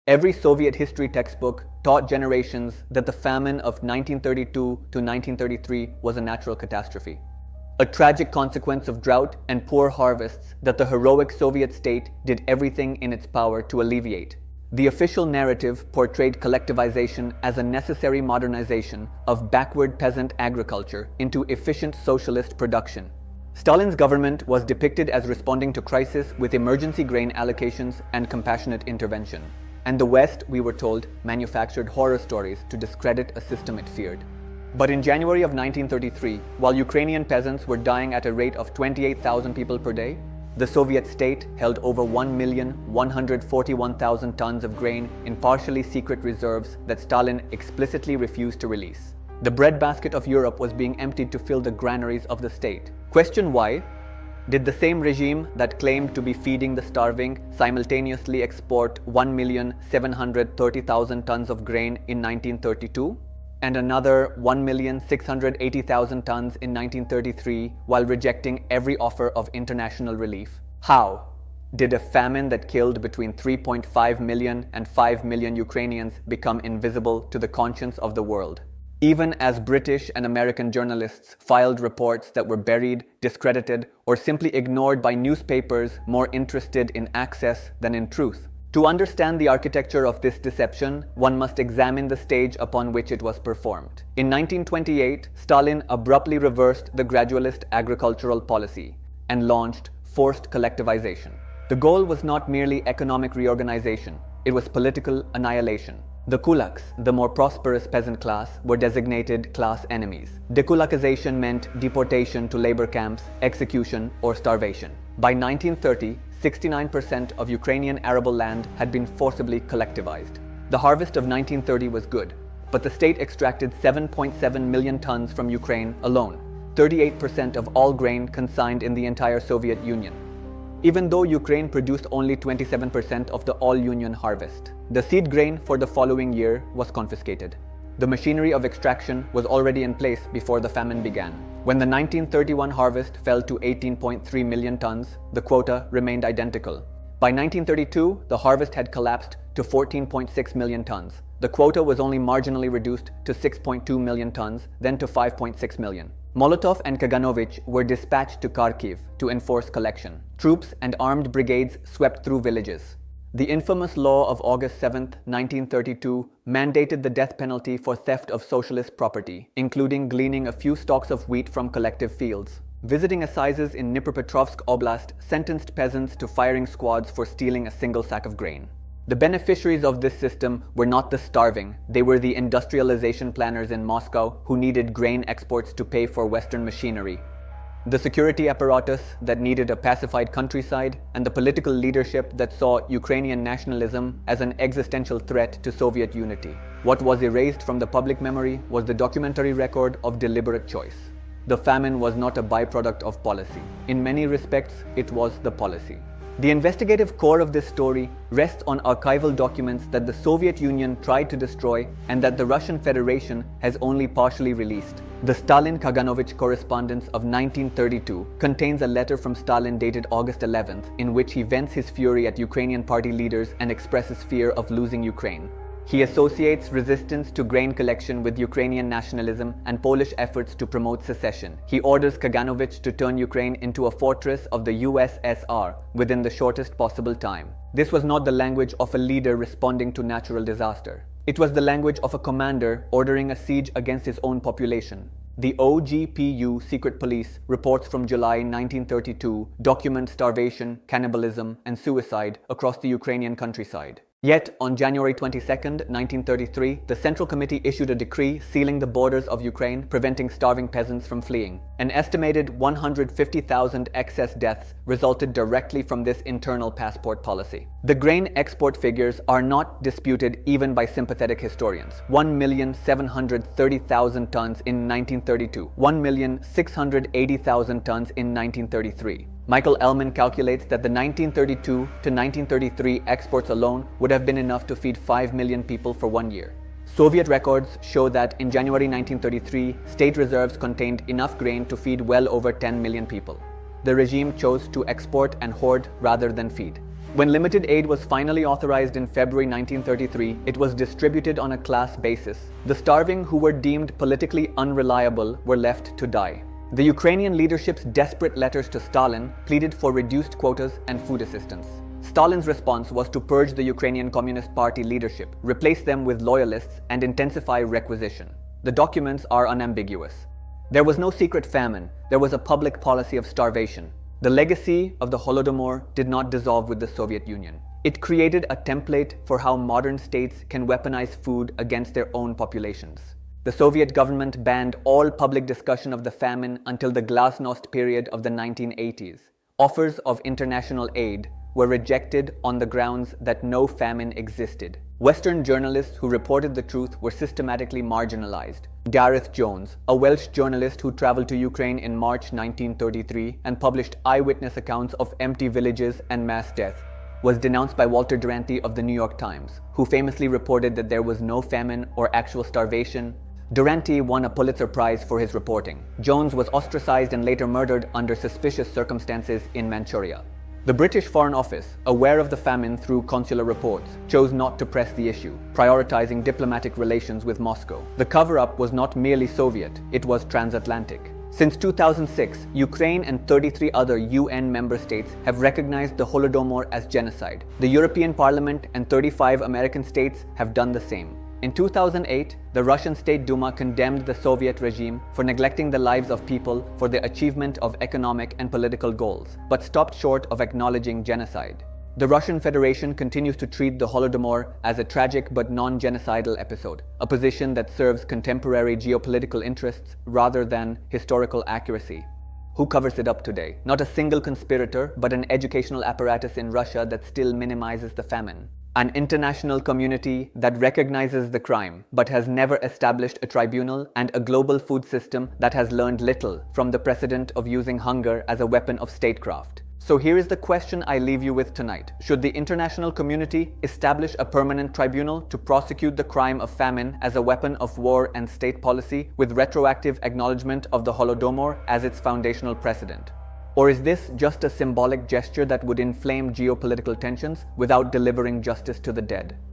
Every Soviet history textbook taught generations that the famine of 1932 to 1933 was a natural catastrophe, a tragic consequence of drought and poor harvests that the heroic Soviet state did everything in its power to alleviate. The official narrative portrayed collectivization as a necessary modernization of backward peasant agriculture into efficient socialist production. Stalin's government was depicted as responding to crisis with emergency grain allocations and compassionate intervention. And the West, we were told, manufactured horror stories to discredit a system it feared. But in January of 1933, while Ukrainian peasants were dying at a rate of 28,000 people per day, the Soviet state held over 1,141,000 tons of grain in partially secret reserves that Stalin explicitly refused to release. The breadbasket of Europe was being emptied to fill the granaries of the state. Question why? Did the same regime that claimed to be feeding the starving simultaneously export 1,730,000 tons of grain in 1932 and another 1,680,000 tons in 1933 while rejecting every offer of international relief? How did a famine that killed between 3.5 million and 5 million Ukrainians become invisible to the conscience of the world? Even as British and American journalists filed reports that were buried, discredited, or simply ignored by newspapers more interested in access than in truth. To understand the architecture of this deception, one must examine the stage upon which it was performed. In 1928, Stalin abruptly reversed the gradualist agricultural policy and launched forced collectivization. The goal was not merely economic reorganization, it was political annihilation. The kulaks, the more prosperous peasant class, were designated class enemies. Dekulakization meant deportation to labor camps, execution, or starvation. By 1930, 69% of Ukrainian arable land had been forcibly collectivized. The harvest of 1930 was good, but the state extracted 7.7 million tons from Ukraine alone, 38% of all grain consigned in the entire Soviet Union. Even though Ukraine produced only 27% of the all-Union harvest, the seed grain for the following year was confiscated. The machinery of extraction was already in place before the famine began. When the 1931 harvest fell to 18.3 million tons, the quota remained identical. By 1932, the harvest had collapsed to 14.6 million tons. The quota was only marginally reduced to 6.2 million tons, then to 5.6 million. Molotov and Kaganovich were dispatched to Kharkiv to enforce collection. Troops and armed brigades swept through villages. The infamous law of August 7, 1932, mandated the death penalty for theft of socialist property, including gleaning a few stalks of wheat from collective fields. Visiting assizes in Dnipropetrovsk Oblast sentenced peasants to firing squads for stealing a single sack of grain. The beneficiaries of this system were not the starving, they were the industrialization planners in Moscow who needed grain exports to pay for Western machinery. The security apparatus that needed a pacified countryside, and the political leadership that saw Ukrainian nationalism as an existential threat to Soviet unity. What was erased from the public memory was the documentary record of deliberate choice. The famine was not a byproduct of policy. In many respects, it was the policy. The investigative core of this story rests on archival documents that the Soviet Union tried to destroy and that the Russian Federation has only partially released. The Stalin-Kaganovich correspondence of 1932 contains a letter from Stalin dated August 11th in which he vents his fury at Ukrainian party leaders and expresses fear of losing Ukraine. He associates resistance to grain collection with Ukrainian nationalism and Polish efforts to promote secession. He orders Kaganovich to turn Ukraine into a fortress of the USSR within the shortest possible time. This was not the language of a leader responding to natural disaster. It was the language of a commander ordering a siege against his own population. The OGPU secret police reports from July 1932 document starvation, cannibalism, and suicide across the Ukrainian countryside. Yet, on January 22, 1933, the Central Committee issued a decree sealing the borders of Ukraine, preventing starving peasants from fleeing. An estimated 150,000 excess deaths resulted directly from this internal passport policy. The grain export figures are not disputed even by sympathetic historians. 1,730,000 tons in 1932, 1,680,000 tons in 1933. Michael Ellman calculates that the 1932 to 1933 exports alone would have been enough to feed 5 million people for 1 year. Soviet records show that in January 1933, state reserves contained enough grain to feed well over 10 million people. The regime chose to export and hoard rather than feed. When limited aid was finally authorized in February 1933, it was distributed on a class basis. The starving who were deemed politically unreliable were left to die. The Ukrainian leadership's desperate letters to Stalin pleaded for reduced quotas and food assistance. Stalin's response was to purge the Ukrainian Communist Party leadership, replace them with loyalists, and intensify requisition. The documents are unambiguous. There was no secret famine, there was a public policy of starvation. The legacy of the Holodomor did not dissolve with the Soviet Union. It created a template for how modern states can weaponize food against their own populations. The Soviet government banned all public discussion of the famine until the glasnost period of the 1980s. Offers of international aid were rejected on the grounds that no famine existed. Western journalists who reported the truth were systematically marginalized. Gareth Jones, a Welsh journalist who traveled to Ukraine in March 1933 and published eyewitness accounts of empty villages and mass death, was denounced by Walter Duranty of the New York Times, who famously reported that there was no famine or actual starvation. Duranty won a Pulitzer Prize for his reporting. Jones was ostracized and later murdered under suspicious circumstances in Manchuria. The British Foreign Office, aware of the famine through consular reports, chose not to press the issue, prioritizing diplomatic relations with Moscow. The cover-up was not merely Soviet, it was transatlantic. Since 2006, Ukraine and 33 other UN member states have recognized the Holodomor as genocide. The European Parliament and 35 American states have done the same. In 2008, the Russian State Duma condemned the Soviet regime for neglecting the lives of people for the achievement of economic and political goals, but stopped short of acknowledging genocide. The Russian Federation continues to treat the Holodomor as a tragic but non-genocidal episode, a position that serves contemporary geopolitical interests rather than historical accuracy. Who covers it up today? Not a single conspirator, but an educational apparatus in Russia that still minimizes the famine. An international community that recognizes the crime, but has never established a tribunal, and a global food system that has learned little from the precedent of using hunger as a weapon of statecraft. So here is the question I leave you with tonight. Should the international community establish a permanent tribunal to prosecute the crime of famine as a weapon of war and state policy, with retroactive acknowledgement of the Holodomor as its foundational precedent? Or is this just a symbolic gesture that would inflame geopolitical tensions without delivering justice to the dead?